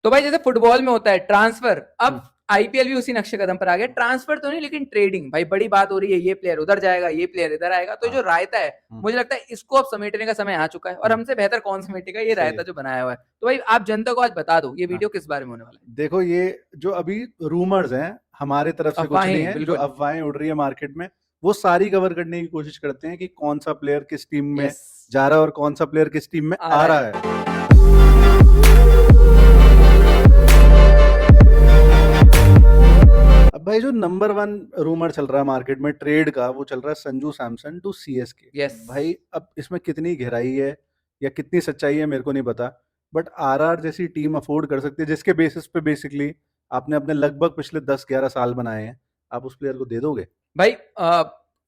तो भाई जैसे फुटबॉल में होता है ट्रांसफर, अब हम्म, आईपीएल भी उसी नक्शे कदम पर आ गया। ट्रांसफर तो नहीं लेकिन ट्रेडिंग, भाई बड़ी बात हो रही है, ये प्लेयर उधर जाएगा, ये प्लेयर इधर आएगा, तो हाँ, जो रायता है हम्म, मुझे लगता है इसको अब समेटने का समय आ चुका है, और हम्म, हमसे बेहतर कौन समेटेगा ये सही रायता है। जो बनाया हुआ है। तो भाई आप जनता को आज बता दो ये हाँ, वीडियो किस बारे में होने वाला देखो ये जो अभी रूमर्स हैं, हमारे तरफ है। से कुछ नहीं अफवाहें, है, जो बिल्कुल। अफवाहें उड़ रही है मार्केट में, वो सारी कवर करने की कोशिश करते हैं कि कौन सा प्लेयर किस टीम में यस, जा रहा है और कौन सा प्लेयर किस टीम में आ आ रहा रहा है। है। अब भाई जो नंबर वन रूमर चल रहा है मार्केट में ट्रेड का, वो चल रहा है Sanju Samson to CSK. Yes, भाई अब इसमें कितनी गहराई है या कितनी सच्चाई है मेरे को नहीं पता, बट आरआर जैसी टीम अफोर्ड कर सकती है जिसके बेसिस पे बेसिकली आपने अपने लगभग पिछले 10-11 साल बनाए हैं, आप उस प्लेयर को दे दोगे? भाई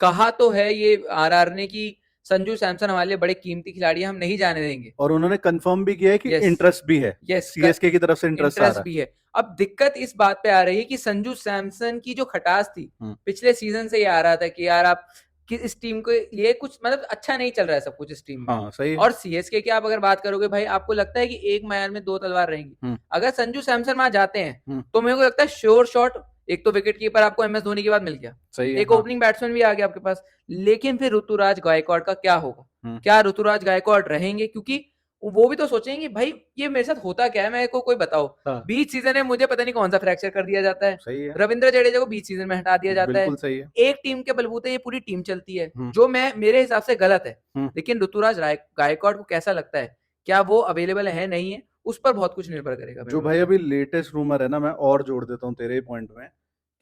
कहा तो है ये आरआर ने कि संजू सैमसन हमारे लिए बड़े कीमती खिलाड़ी है, हम नहीं जाने देंगे। और उन्होंने कंफर्म भी किया है कि यस, इंटरेस्ट भी है, यस, सीएसके की तरफ से इंटरेस्ट आ इंटरेस्ट रहा भी है। अब दिक्कत इस बात पे आ रही है कि संजू सैमसन की जो खटास थी, है। पिछले सीजन से ये आ रहा था कि यार आप कि इस टीम के लिए कुछ मतलब अच्छा नहीं चल रहा है सब कुछ इस टीम में। हाँ सही है। और सीएसके की आप अगर बात करोगे भाई, आपको लगता है कि एक मैदान में दो तलवार रहेंगी? हम्म, अगर संजू सैमसन वहां जाते हैं हम्म, तो मेरे को लगता है श्योर शॉट, एक तो विकेट कीपर आपको एमएस धोनी के बाद मिल गया, सही है। एक हाँ, ओपनिंग बैट्समैन भी आ गया आपके पास, लेकिन फिर ऋतुराज गायकवाड़ का क्या होगा? हम्म, क्या ऋतुराज गायकवाड़ रहेंगे? क्योंकि वो भी तो सोचेंगे भाई ये मेरे साथ होता क्या है, मेरे को कोई बताओ। हाँ, बीच सीजन में मुझे पता नहीं कौन सा फ्रैक्चर कर दिया जाता है, सही है, रविंद्र जडेजा को बीच सीजन में हटा दिया जाता है, बिल्कुल सही है। एक टीम के बलबूते ये पूरी टीम चलती है, हम्म, जो मैं मेरे हिसाब से गलत है। हम्म। लेकिन ऋतुराज गायकवाड़ को कैसा लगता है, क्या वो अवेलेबल है नहीं है, उस पर बहुत कुछ निर्भर करेगा मेरे जो को भाई लगता है। अभी लेटेस्ट रूमर है ना, मैं और जोड़ देता हूँ तेरे पॉइंट में,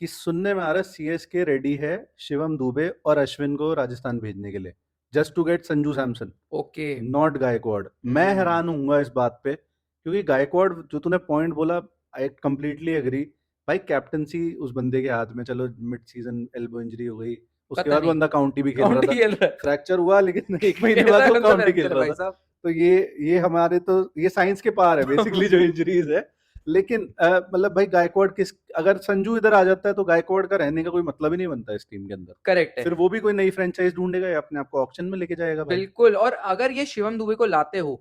कि सुनने में आ रहा है सीएसके रेडी है शिवम दुबे और अश्विन को राजस्थान भेजने के लिए, just to get Sanju Samson, okay. Not Gaikwad. मैं हैरान हूंगा इस बात पे, क्योंकि गायकवाड जो तूने पॉइंट बोला, आई कंप्लीटली एग्री। भाई कैप्टनसी उस बंदे के हाथ में, चलो मिड सीजन एल्बो इंजरी हो गई, उसके पता बाद वो नहीं बंदा काउंटी भी खेल रहा कौन था, खेल रहा है? फ्रैक्चर हुआ लेकिन एक महीने खेल बाद रहा है वो कौन सा काउंटी खेल फ्रैक्चर है रहा भाई था। साहब? तो ये हमारे तो ये साइंस के पार है बेसिकली जो इंजरीज है। लेकिन मतलब भाई गायकवाड किस, अगर संजू इधर आ जाता है तो गायकवाड का रहने का कोई मतलब ही नहीं बनता इस टीम के अंदर। करेक्ट है, फिर वो भी कोई नई फ्रेंचाइज ढूंढेगा या अपने आप को ऑक्शन में लेके जाएगा भाई। बिल्कुल। और अगर ये शिवम दुबे को लाते हो,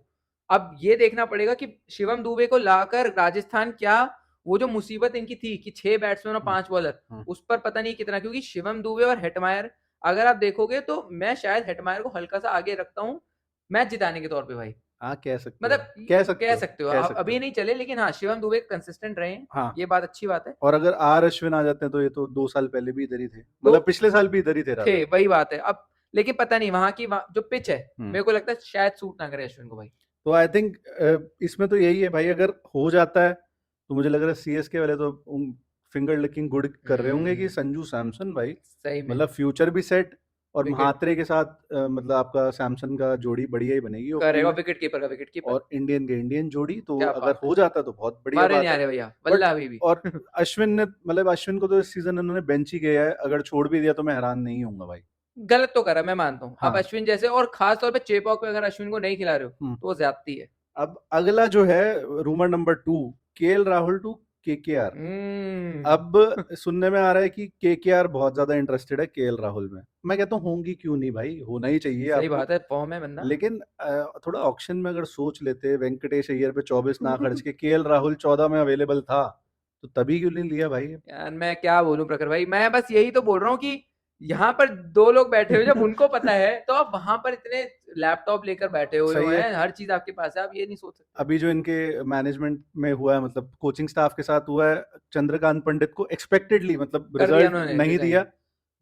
अब ये देखना पड़ेगा कि शिवम दुबे को लाकर राजस्थान क्या, वो जो मुसीबत इनकी थी कि 6 बैट्समैन और हम्म, 5 बॉलर, हम्म। उस पर पता नहीं कितना, क्योंकि शिवम दुबे और हेटमायर अगर आप देखोगे तो मैं शायद हेटमायर को हल्का सा आगे रखता हूँ मैच जिताने के तौर पे भाई। हाँ कह सकते हो, मतलब कह सकते कह हो, सकते हो कह सकते अभी हो। नहीं चले, लेकिन हाँ शिवम दुबे कंसिस्टेंट रहे हैं, हाँ, ये बात अच्छी बात है। और अगर आर अश्विन आ जाते हैं तो ये तो 2 साल पहले भी इधर ही थे, तो मतलब पिछले साल भी इधर ही थे थे, रादर। वही बात है अब। लेकिन पता नहीं वहां की जो पिच है, हम्म। मेरे को लगता है शायद सूट ना करे अश्विन को भाई। तो आई थिंक इसमें तो यही है भाई, अगर हो जाता है तो मुझे लग रहा है सीएसके वाले तो फिंगर लिकिंग गुड कर रहे होंगे कि हम्म, संजू सैमसन भाई, सही में। मतलब फ्यूचर भी सेट, और विकेट महात्रे के साथ मतलब आपका सैमसन का जोड़ी बढ़िया ही बनेगी ओपनिंग करेगा, में। विकेट कीपर का विकेट कीपर। और इंडियन के इंडियन जोड़ी, तो क्या अगर बात है, हो जाता तो बहुत बढ़िया मारे नहीं बात आ है। रहे भैया बट वल्ला अभी भी। और अश्विन ने, मतलब अश्विन को तो इस सीजन उन्होंने बेंच ही किया है, अगर छोड़ भी दिया तो मैं हैरान नहीं होऊंगा भाई। गलत तो करा, मैं मानता हूँ। अब हाँ। अश्विन जैसे, और खास तौर पे चेपॉक पे अगर अश्विन को नहीं खिला रहे हो हम्म। तो वो ज्यादती है। अब अगला जो है rumour number 2, KL Rahul to KKR. हम्म। अब सुनने में आ रहा है कि केकेआर बहुत ज्यादा इंटरेस्टेड है केएल राहुल में। मैं कहता हूँ होंगी क्यों नहीं भाई, होना ही चाहिए सही आपको। बात है, फॉर्म है बंदा। लेकिन थोड़ा ऑक्शन में अगर सोच लेते, वेंकटेश अय्यर पे 24 ना खर्च के केएल राहुल 14 में अवेलेबल था, तो तभी क्यों नहीं लिया भाई? यार मैं क्या बोलूं प्रखर भाई, मैं बस यही तो बोल रहा हूँ कि यहाँ पर दो लोग बैठे हुए, जब उनको पता है तो आप वहां पर इतने लैपटॉप लेकर बैठे हुए सही है। हैं, हर चीज आपके पास है, आप ये नहीं सोच सकते। अभी जो इनके मैनेजमेंट में हुआ है, मतलब कोचिंग स्टाफ के साथ हुआ है, चंद्रकांत पंडित को एक्सपेक्टेडली मतलब कर दिया रिजल्ट उन्होंने नहीं रिजाइन। दिया।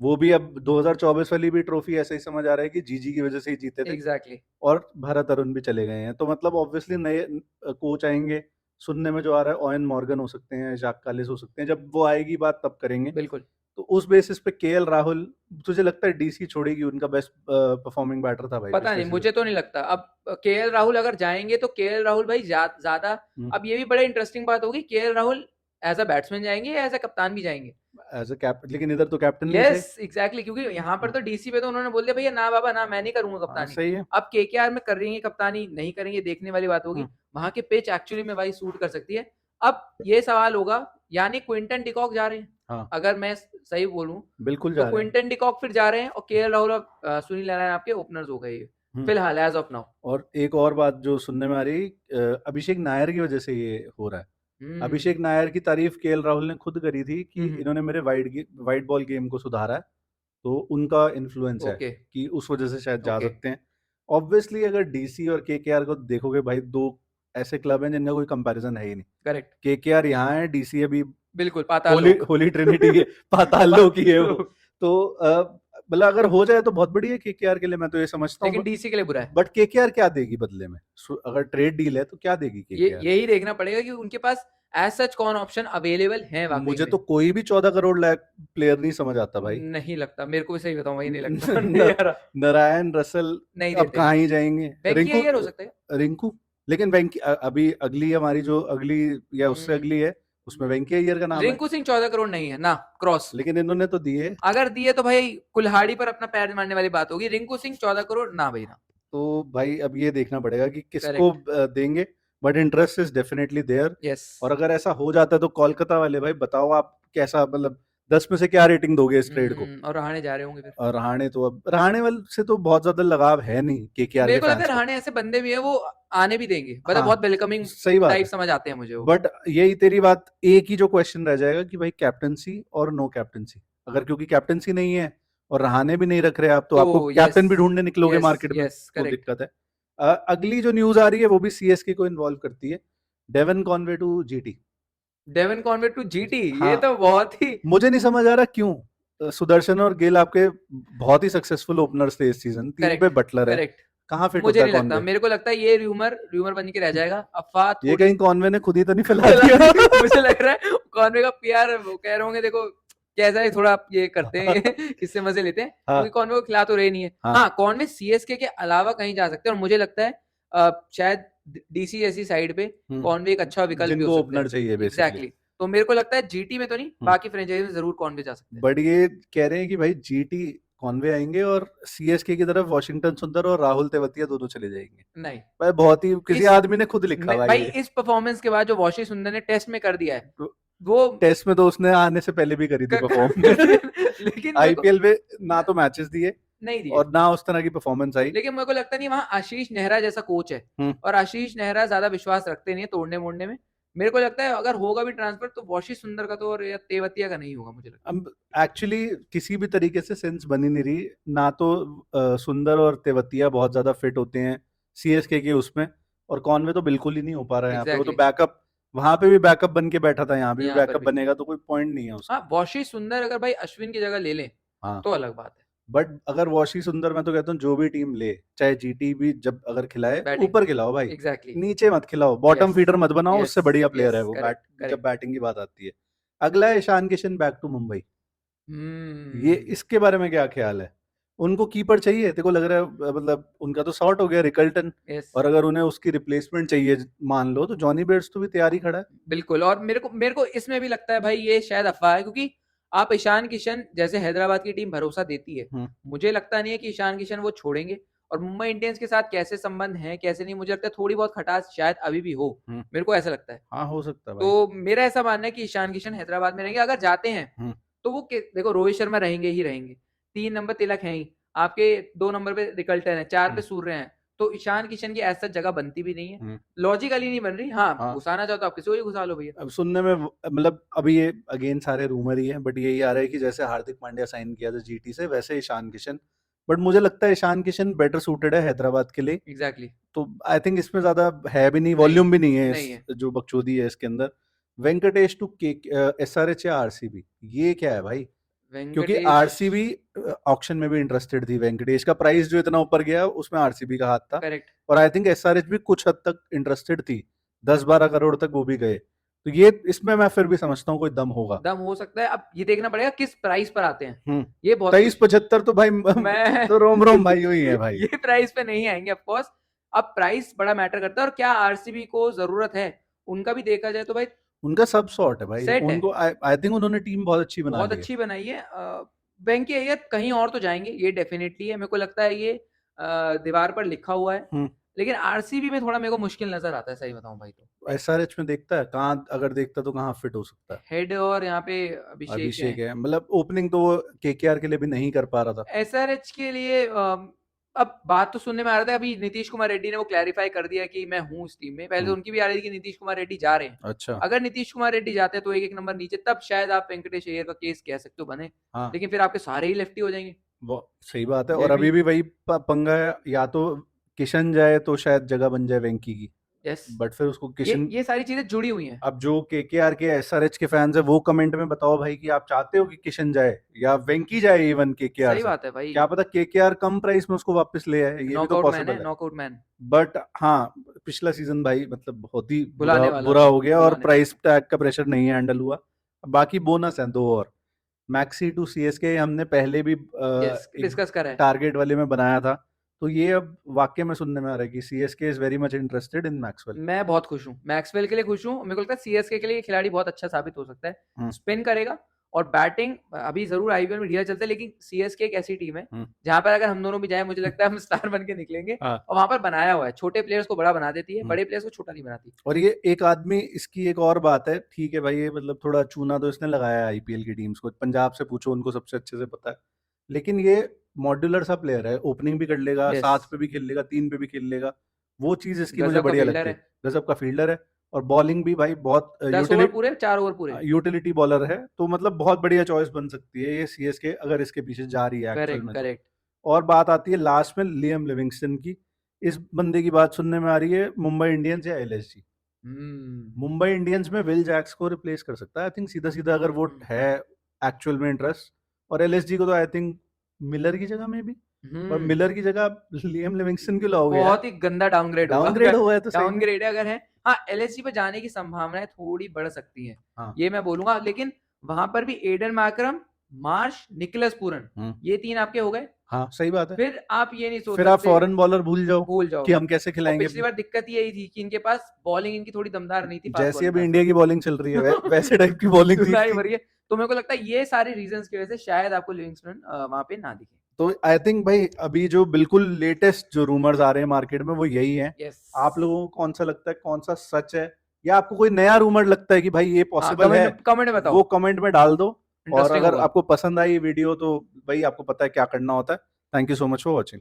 वो भी अब 2024 वाली भी ट्रॉफी ऐसे ही समझ आ रहा है कि जीजी की वजह से ही जीते थे। एग्जैक्टली। और भरत अरुण भी चले गए हैं, तो मतलब ऑब्वियसली नए कोच आएंगे। सुनने में जो आ रहा है ओएन मॉर्गन हो सकते हैं, जैक कालिस हो सकते हैं, जब वो आएगी बात तब करेंगे। बिल्कुल। तो उस बेसिस पे केएल राहुल, तुझे लगता है डीसी छोड़ेगी? उनका बेस्ट परफॉर्मिंग बैटर था भाई पता पिछले नहीं, सीजन। मुझे तो नहीं लगता। अब केएल राहुल अगर जाएंगे तो केएल राहुल भाई ज्यादा, अब ये भी बड़ा इंटरेस्टिंग बात होगी, KL Rahul as a batsman जाएंगे या एज अ कप्तान भी जाएंगे? एज अ कैप, लेकिन इधर तो कैप्टन नहीं थे। यस एग्जैक्टली, क्योंकि यहाँ पर हाँ, तो डीसी पे तो उन्होंने बोल दिया भैया ना बाबा ना, मैं नहीं करूंगा हाँ, कप्तानी। सही है। अब केकेआर में कर रही है कप्तानी, नहीं करेंगे देखने वाली बात होगी। हम्म, वहां के पिच एक्चुअली में भाई सूट कर सकती है। अब ये सवाल होगा, यानी क्विंटन डिकॉक जा रहे हैं, हाँ, अगर मैं सही बोलूं बिल्कुल तो जा रहे हैं। क्विंटन डिकॉक फिर जा रहे हैं, और केएल राहुल और सुनील नारायण आपके ओपनर्स हो गए हम्म। फिलहाल एज ऑफ नाउ। और एक और बात जो सुनने में आ रही, अभिषेक नायर की वजह से ये हो रहा है। अभिषेक नायर की तारीफ केएल राहुल ने खुद करी थी कि हम्म, इन्होंने मेरे वाइड बॉल गेम को सुधारा है, तो उनका इन्फ्लुएंस है ओके कि उस वजह से शायद जा ओके सकते हैं। ऑब्वियसली अगर डीसी और केकेआर को देखोगे भाई, दो ऐसे क्लब हैं जिनका कोई कंपैरिजन है ही नहीं। करेक्ट केकेआर यहाँ है, डीसी अभी बिल्कुल पाताल होली लोक होली ट्रिनिटी है, पाताल लोक ही है वो। तो मतलब अगर हो जाए तो बहुत बढ़िया है केकेआर के लिए, मैं तो ये समझता लेकिन हूँ। डीसी के लिए बुरा है। बट केकेआर क्या देगी बदले में? अगर ट्रेड डील है तो क्या देगी ये केकेआर? यही देखना पड़ेगा कि उनके पास एज सच कौन ऑप्शन अवेलेबल है वाकई मुझे में। तो कोई भी 14 करोड़ लायक प्लेयर नहीं समझ आता भाई। नहीं लगता, मेरे को भी सही बताऊं वही नहीं लगता। नहीं न, यार नारायण रसल नहीं अब देते। कहाँ ही जाएंगे? वेंकी रिंकू अय्यर हो सकता है। रिंकू लेकिन अभी अगली हमारी जो अगली या उससे हम्म, अगली है, उसमें वेंकी अय्यर का नाम है। रिंकू सिंह 14 करोड़ नहीं है ना क्रॉस। लेकिन इन्होंने तो दिए। अगर दिए तो भाई कुल्हाड़ी पर अपना पैर मारने वाली बात होगी। रिंकू सिंह 14 करोड़ ना भाई ना। तो भाई अब ये देखना पड़ेगा कि किसको करेक्ट देंगे। But interest is definitely there. Yes. और अगर ऐसा हो जाता है तो कोलकाता वाले भाई बताओ आप कैसा, मतलब 10 में से क्या रेटिंग दोगे इस ट्रेड को? और रहाणे जा रहे होंगे फिर। और रहाणे तो अब रहाणे वाले से तो बहुत ज्यादा लगाव है नहीं केकेआर मेरे के को लगता है फैंस को। रहाणे ऐसे बंदे भी है वो आने भी देंगे, मतलब हाँ, बहुत वेलकमिंग सही बात टाइप है। समझ आते हैं मुझे वो। बट यही तेरी बात, एक ही जो क्वेश्चन रह जाएगा कि भाई कैप्टनसी और नो कैप्टनसी। अगर क्योंकि कैप्टनसी नहीं है और रहाणे भी नहीं रख रहे आप, तो आपको तो यस कैप्टन भी ढूंढने निकलोगे यस मार्केट में, यस तो करेक्ट। दिक्कत है। अगली जो न्यूज आ रही है वो भी सीएसके को इन्वॉल्व करती है। Devon Conway to GT. Devon Conway to GT, ये हाँ, तो बहुत ही मुझे नहीं समझ आ रहा क्यों। सुदर्शन और गिल आपके बहुत ही सक्सेसफुल ओपनर्स थे इस सीजन, 3 पे करेक्ट बटलर है, करेक्ट। कहाँ फिट मुझे होता है नहीं लगता, कॉनवे? मेरे को लगता है ये र्यूमर र्यूमर बन के रह जाएगा, अफवाह ये थोड़ी। कहीं कॉनवे ने खुद ही तो नहीं फैला दिया? मुझे लग रहा है कॉनवे का पीआर वो कह रहे होंगे देखो कैसा है, थोड़ा आप ये करते हैं इससे मजे लेते हैं, क्योंकि हाँ कॉनवे को खिला तो रहे नहीं है। हाँ। हाँ कॉनवे सीएसके के अलावा कहीं जा सकते हैं, और मुझे लगता है शायद डीसी जैसी साइड पे कॉनवे एक अच्छा विकल्प भी हो जिनको सकता है। ओपनर चाहिए बेसिकली। एग्जैक्टली तो मेरे को लगता है जीटी में तो नहीं, बाकी फ्रेंचाइजी में जरूर कॉनवे जा सकते हैं। बट ये कह रहे हैं कि भाई जीटी कॉनवे आएंगे और सीएसके की तरफ वॉशिंगटन सुंदर और राहुल तेवतिया दोनों चले जाएंगे। नहीं भाई बहुत ही किसी इस आदमी ने खुद लिखा भाई भाई ये। इस परफॉर्मेंस के बाद जो वॉशी सुंदर ने टेस्ट में कर दिया है तो वो टेस्ट में तो उसने आने से पहले भी करी थी परफॉर्म। लेकिन मेरे को आईपीएल में ना तो मैचेस दिए नहीं दिए। और ना उस तरह की परफॉर्मेंस आई। लेकिन मेरे को लगता नहीं वहां आशीष नेहरा जैसा कोच है, हम्म। और आशीष नेहरा ज्यादा विश्वास रखते नहीं है तोड़ने मोड़ने में। मेरे को लगता है अगर होगा भी ट्रांसफर तो वॉशी सुंदर का तो, और या तेवतिया का नहीं होगा मुझे लगता अब एक्चुअली किसी भी तरीके से सेंस बनी नहीं रही ना, तो सुंदर और तेवतिया बहुत ज्यादा फिट होते हैं सीएसके के उसमें, और कॉनवे तो बिल्कुल ही नहीं हो पा रहा है है। यहाँ पे। वो तो एग्जैक्टली बैकअप, वहां पे भी बैकअप बन के बैठा था, यहाँ पे भी यहाँ पर बैकअप भी। बनेगा, तो कोई पॉइंट नहीं है उसका। हाँ वॉशी सुंदर अगर भाई अश्विन की जगह ले लें हाँ, तो अलग बात है। बट अगर वॉशी सुंदर, मैं तो कहता हूँ जो भी टीम ले, चाहे जीटी भी जब अगर खिलाए तो बैटिंग ऊपर खिलाओ भाई, एग्जैक्टली नीचे मत खिलाओ, बॉटम यस फीडर मत बनाओ, यस उससे बढ़िया प्लेयर है यस वो करेक्ट जब करेक्ट। बैटिंग की बात आती है। अगला है ईशान किशन बैक टू मुंबई। ये हम्म इसके बारे में क्या ख्याल है? उनको कीपर चाहिए, तेरे को लग रहा है मतलब उनका तो शॉर्ट हो गया रिकल्टन, यस और अगर उन्हें उसकी रिप्लेसमेंट चाहिए मान लो, तो जॉनी बेट्स तो भी तैयारी खड़ा है। बिल्कुल। और मेरे को इसमें भी लगता है भाई ये शायद अफवाह है, क्योंकि आप ईशान किशन जैसे हैदराबाद की टीम भरोसा देती है, मुझे लगता नहीं है कि ईशान किशन वो छोड़ेंगे। और मुंबई इंडियंस के साथ कैसे संबंध हैं कैसे नहीं, मुझे लगता है थोड़ी बहुत खटास शायद अभी भी हो, मेरे को ऐसा लगता है। हाँ, हो सकता है भाई। तो मेरा ऐसा मानना है कि ईशान किशन हैदराबाद में रहेंगे। अगर जाते हैं तो वो देखो रोहित शर्मा रहेंगे ही रहेंगे, 3 नंबर तिलक है ही आपके, 2 नंबर पे रिकल्टन है, 4 पे सूर्य हैं, तो ईशान किशन की ऐसा जगह बनती भी नहीं है, लॉजिकली नहीं बन रही। हाँ घुसाना चाहो तो आप किसी को ही घुसा लो भैया। अब सुनने में मतलब अभी ये अगेन सारे रूमर ही हैं, बट यही आ रहा है कि जैसे हार्दिक पांड्या साइन किया था जीटी से, वैसे ईशान किशन। बट मुझे लगता है ईशान किशन बेटर सूटेड है हैदराबाद के लिए। एग्जैक्टली तो आई थिंक इसमें ज्यादा है भी नहीं, वॉल्यूम भी नहीं है इस जो बकचोदी है इसके अंदर। वेंकटेश टू के एसआरएच या आरसीबी, ये क्या है भाई? क्योंकि वेंकटेश आरसीबी ऑक्शन में भी इंटरेस्टेड थी, वेंकटेश का प्राइस जो इतना ऊपर गया उसमें आरसीबी का हाथ था, करेक्ट। और आई थिंक एसआरएच भी कुछ हद तक इंटरेस्टेड थी, 10-12 करोड़ तक वो भी गए। तो ये इसमें मैं फिर भी समझता हूँ कोई दम होगा। दम हो सकता है, अब ये देखना पड़ेगा किस प्राइस पर आते हैं, ये बहुत 23-75 तो भाई मैं तो रोम रोम भाई हुई है भाई। ये प्राइस पे नहीं आएंगे ऑफ कोर्स। अब प्राइस बड़ा मैटर करता है, और क्या आरसीबी को जरूरत है उनका भी देखा जाए तो भाई उनका सब सॉर्ट है भाई, सेट है, उनको आई थिंक उन्होंने टीम बहुत अच्छी बना बहुत ली है। अच्छी बनाई है। वेंकी अय्यर कहीं और तो जाएंगे ये डेफिनेटली है, मेरे को लगता है ये दीवार पर लिखा हुआ है। लेकिन आरसीबी में थोड़ा मेरे को मुश्किल नजर आता है, सही बताऊं भाई तो। एसआरएच में देखता है कहाँ, अगर देखता तो कहाँ फिट हो सकता है? हेड और यहाँ पे अभिषेक अभिषेक है। है, मतलब ओपनिंग तो वो केकेआर के लिए भी नहीं कर पा रहा था। एसआरएच के लिए अब बात तो सुनने में आ रहा था, अभी नीतीश कुमार रेड्डी ने वो क्लैरिफाई कर दिया कि मैं हूँ इस टीम में। पहले तो उनकी भी आ रही थी कि नीतीश कुमार रेड्डी जा रहे हैं। अच्छा। अगर नीतीश कुमार रेड्डी जाते हैं तो एक नंबर नीचे, तब शायद आप वेंकटेश अय्यर का केस कह सकते हो बने। हाँ, लेकिन फिर आपके सारे ही लेफ्टी हो जाएंगे। वो सही बात है। ये और अभी भी भी वही पंगा है, या तो किशन जाए तो शायद जगह बन जाए वेंकी की, यस, बट फिर उसको किशन, ये सारी चीजें जुड़ी हुई हैं। अब जो केकेआर के एसआरएच के फैंस है वो कमेंट में बताओ भाई कि आप चाहते हो कि किशन जाए या वेंकी जाए इवन केकेआर सही से। बात है भाई, क्या पता केकेआर कम प्राइस में उसको वापस ले आए, ये भी तो नॉकआउट मैन है, पॉसिबल है। Knockout man. बट हाँ, पिछला सीजन भाई मतलब बहुत ही बुलाने वाला बुरा था, हो गया, और बुलाने प्राइस टैग का प्रेशर नहीं हैंडल हुआ। बाकी बोनस है दो और, मैक्सी टू सीएसके हमने पहले भी यस, एक डिस्कस करा है। टारगेट वाले में बनाया था, तो ये अब वाकई में सुनने में आ रहा है कि CSK is very much interested in Maxwell. मैं बहुत खुश हूँ, मैक्सवेल के लिए खुश हूँ। मेरे को लगता है सीएसके के लिए ये खिलाड़ी बहुत अच्छा साबित हो सकता है। स्पिन करेगा और बैटिंग अभी जरूर आईपीएल में ढीला चलता है, लेकिन सीएसके एक ऐसी टीम है जहां पर अगर हम दोनों भी जाए, मुझे लगता है हम स्टार बन के निकलेंगे। हाँ। और वहां पर बनाया हुआ है, छोटे प्लेयर्स को बड़ा बना देती है, बड़े प्लेयर्स को छोटा नहीं बनाती। और ये एक आदमी, इसकी एक और बात है, ठीक है भाई, ये मतलब थोड़ा चूना तो इसने लगाया है आईपीएल की टीम्स को, पंजाब से पूछो उनको सबसे अच्छे से पता है, लेकिन ये मॉड्यूलर सा प्लेयर है, ओपनिंग भी कर लेगा, Yes. 7 पे भी खेल लेगा, 3 पे भी खेल लेगा, वो चीज इसकी मुझे गजब का बढ़िया फील्डर लगती है। है, गजब का फील्डर है, और बॉलिंग भी भाई बहुत 10 ओवर पूरे, 4 ओवर पूरे। यूटिलिटी बॉलर है, तो मतलब बहुत बढ़िया चॉइस बन सकती है ये सीएसके अगर इसके पीछे जा रही है एक्चुअल करेक्ट में तो। करेक्ट। और बात आती है लास्ट में लियम लिविंगस्टन की, इस बंदे की बात सुनने में आ रही है मुंबई इंडियंस या एलएसजी। मुंबई इंडियंस में विल जैक्स को रिप्लेस कर सकता है आई थिंक, सीधा सीधा अगर वो है एक्चुअल में इंटरेस्ट। और एलएसजी को तो आई थिंक मिलर की जगह में भी, और मिलर की जगह लियम लिविंगस्टन क्यों लाओगे यार? बहुत ही गंदा डाउनग्रेड होगा। डाउनग्रेड हुआ है तो सही में। डाउनग्रेड अगर है, हाँ एलएसजी पे जाने की संभावनाएं थोड़ी बढ़ सकती हैं, हाँ। ये मैं बोलूंगा। लेकिन वहां पर भी Aiden Markram, Marsh, Nicholas Pooran, ये 3 आपके हो गए। हाँ सही बात है। फिर आप ये नहीं सोच फिर आप सकते, फॉरेन बॉलर भूल जाओ कि हम कैसे और खिलाएंगे। पिछली बार दिक्कत यही थी कि इनके पास बॉलिंग इनकी थोड़ी दमदार नहीं थी, जैसे अभी इंडिया की बॉलिंग चल रही है वैसे टाइप की बॉलिंग थी इसकी। तो मेरे को लगता है ये सारे रीजंस की वजह से शायद आपको लिविंगस्टन वहां पे ना दिखे। तो आई थिंक भाई अभी जो बिल्कुल लेटेस्ट जो रूमर्स आ रहे हैं मार्केट में वो यही है। आप लोगों को कौन सा लगता है, कौन सा सच है, या आपको कोई नया रूमर लगता है कि भाई ये पॉसिबल है, कमेंट में बताओ, वो कमेंट में डाल दो। और अगर होगा। आपको पसंद आई वीडियो तो भाई आपको पता है क्या करना होता है। Thank you so much for watching.